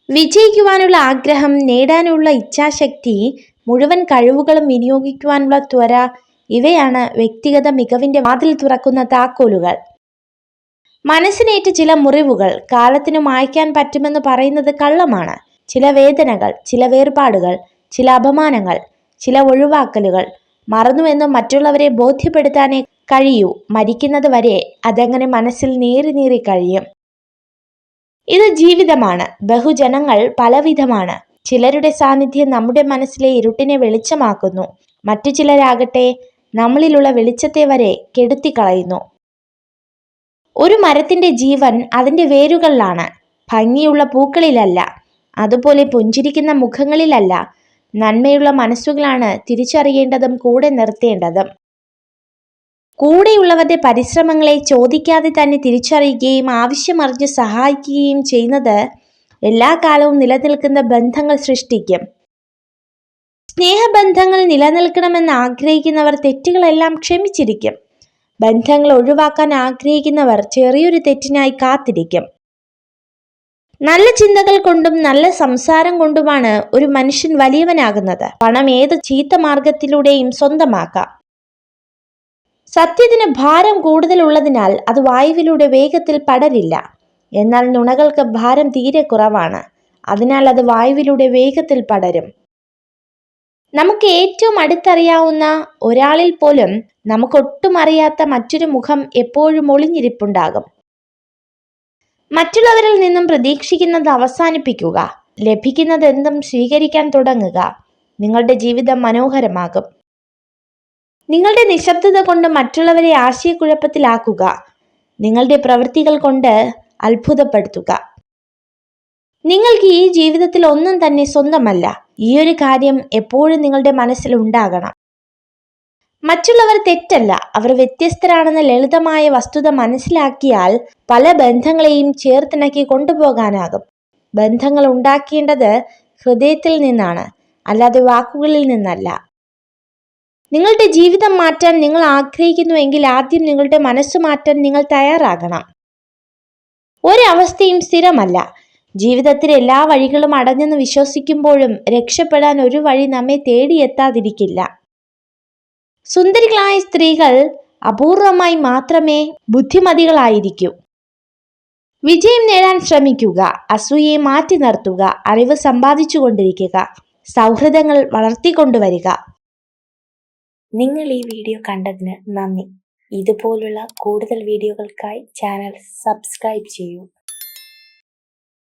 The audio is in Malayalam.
വിജയിക്കുവാനുള്ള ആഗ്രഹം, നേടാനുള്ള ഇച്ഛാശക്തി, മുഴുവൻ കഴിവുകളും വിനിയോഗിക്കുവാനുള്ള ത്വര, ഇവയാണ് വ്യക്തിഗത മികവിന്റെ വാതിൽ തുറക്കുന്ന താക്കോലുകൾ. മനസ്സിനേറ്റ ചില മുറിവുകൾ കാലത്തിന് മായ്ക്കാൻ പറ്റുമെന്ന് പറയുന്നത് കള്ളമാണ്. ചില വേദനകൾ, ചില വേർപാടുകൾ, ചില അപമാനങ്ങൾ, ചില ഒഴിവാക്കലുകൾ മറന്നുവെന്നും മറ്റുള്ളവരെ ബോധ്യപ്പെടുത്താനേ കഴിയൂ. മരിക്കുന്നത് വരെ അതങ്ങനെ മനസ്സിൽ നീറി നീറി കഴിയും. ഇത് ജീവിതമാണ്. ബഹുജനങ്ങൾ പലവിധമാണ്. ചിലരുടെ സാന്നിധ്യം നമ്മുടെ മനസ്സിലെ ഇരുട്ടിനെ വെളിച്ചമാക്കുന്നു. മറ്റു ചിലരാകട്ടെ നമ്മളിലുള്ള വെളിച്ചത്തെ വരെ കെടുത്തിക്കളയുന്നു. ഒരു മരത്തിന്റെ ജീവൻ അതിന്റെ വേരുകളിലാണ്, ഭംഗിയുള്ള പൂക്കളിലല്ല. അതുപോലെ പുഞ്ചിരിക്കുന്ന മുഖങ്ങളിലല്ല. നന്മയുള്ള മനസ്സുകളാണ് തിരിച്ചറിയേണ്ടതും കൂടെ നിർത്തേണ്ടതും. കൂടെയുള്ളവരുടെ പരിശ്രമങ്ങളെ ചോദിക്കാതെ തന്നെ തിരിച്ചറിയുകയും ആവശ്യമറിഞ്ഞ് സഹായിക്കുകയും ചെയ്യുന്നത് എല്ലാ കാലവും നിലനിൽക്കുന്ന ബന്ധങ്ങൾ സൃഷ്ടിക്കും. സ്നേഹബന്ധങ്ങൾ നിലനിൽക്കണമെന്ന് ആഗ്രഹിക്കുന്നവർ തെറ്റുകളെല്ലാം ക്ഷമിച്ചിരിക്കും. ബന്ധങ്ങൾ ഒഴിവാക്കാൻ ആഗ്രഹിക്കുന്നവർ ചെറിയൊരു തെറ്റിനായി കാത്തിരിക്കും. നല്ല ചിന്തകൾ കൊണ്ടും നല്ല സംസാരം കൊണ്ടുമാണ് ഒരു മനുഷ്യൻ വലിയവനാകുന്നത്. പണം ഏത് ചീത്ത മാർഗത്തിലൂടെയും സ്വന്തമാക്കാം. സത്യത്തിന് ഭാരം കൂടുതലുള്ളതിനാൽ അത് വായുവിലൂടെ വേഗത്തിൽ പടരില്ല. എന്നാൽ നുണകൾക്ക് ഭാരം തീരെ കുറവാണ്, അതിനാൽ അത് വായുവിലൂടെ വേഗത്തിൽ പടരും. നമുക്ക് ഏറ്റവും അടുത്തറിയാവുന്ന ഒരാളിൽ പോലും നമുക്കൊട്ടും അറിയാത്ത മറ്റൊരു മുഖം എപ്പോഴും ഒളിഞ്ഞിരിപ്പുണ്ടാകും. മറ്റുള്ളവരിൽ നിന്നും പ്രതീക്ഷിക്കുന്നത് അവസാനിപ്പിക്കുക. ലഭിക്കുന്നതെന്തും സ്വീകരിക്കാൻ തുടങ്ങുക. നിങ്ങളുടെ ജീവിതം മനോഹരമാകും. നിങ്ങളുടെ നിശബ്ദത കൊണ്ട് മറ്റുള്ളവരെ ആശയക്കുഴപ്പത്തിലാക്കുക. നിങ്ങളുടെ പ്രവൃത്തികൾ കൊണ്ട് അത്ഭുതപ്പെടുത്തുക. നിങ്ങൾക്ക് ഈ ജീവിതത്തിൽ ഒന്നും തന്നെ സ്വന്തമല്ല. ഈ ഒരു കാര്യം എപ്പോഴും നിങ്ങളുടെ മനസ്സിൽ ഉണ്ടാകണം. മറ്റുള്ളവർ തെറ്റല്ല, അവർ വ്യത്യസ്തരാണെന്ന ലളിതമായ വസ്തുത മനസ്സിലാക്കിയാൽ പല ബന്ധങ്ങളെയും ചേർത്തിണക്കി കൊണ്ടുപോകാനാകും. ബന്ധങ്ങൾ ഉണ്ടാക്കേണ്ടത് ഹൃദയത്തിൽ നിന്നാണ്, അല്ലാതെ വാക്കുകളിൽ നിന്നല്ല. നിങ്ങളുടെ ജീവിതം മാറ്റാൻ നിങ്ങൾ ആഗ്രഹിക്കുന്നുവെങ്കിൽ ആദ്യം നിങ്ങളുടെ മനസ്സ് മാറ്റാൻ നിങ്ങൾ തയ്യാറാകണം. ഒരവസ്ഥയും സ്ഥിരമല്ല. ജീവിതത്തിൽ എല്ലാ വഴികളും അടഞ്ഞെന്ന് വിശ്വസിക്കുമ്പോഴും രക്ഷപ്പെടാൻ ഒരു വഴി നമ്മെ തേടിയെത്താതിരിക്കില്ല. സുന്ദരികളായ സ്ത്രീകൾ അപൂർവമായി മാത്രമേ ബുദ്ധിമതികളായിരിക്കൂ. വിജയം നേടാൻ ശ്രമിക്കുക. അസൂയയെ മാറ്റി നിർത്തുക. അറിവ് സമ്പാദിച്ചു കൊണ്ടിരിക്കുക. സൗഹൃദങ്ങൾ വളർത്തിക്കൊണ്ടുവരിക. നിങ്ങൾ ഈ വീഡിയോ കണ്ടതിന് നന്ദി. ഇതുപോലുള്ള കൂടുതൽ വീഡിയോകൾക്കായി ചാനൽ സബ്സ്ക്രൈബ് ചെയ്യൂ.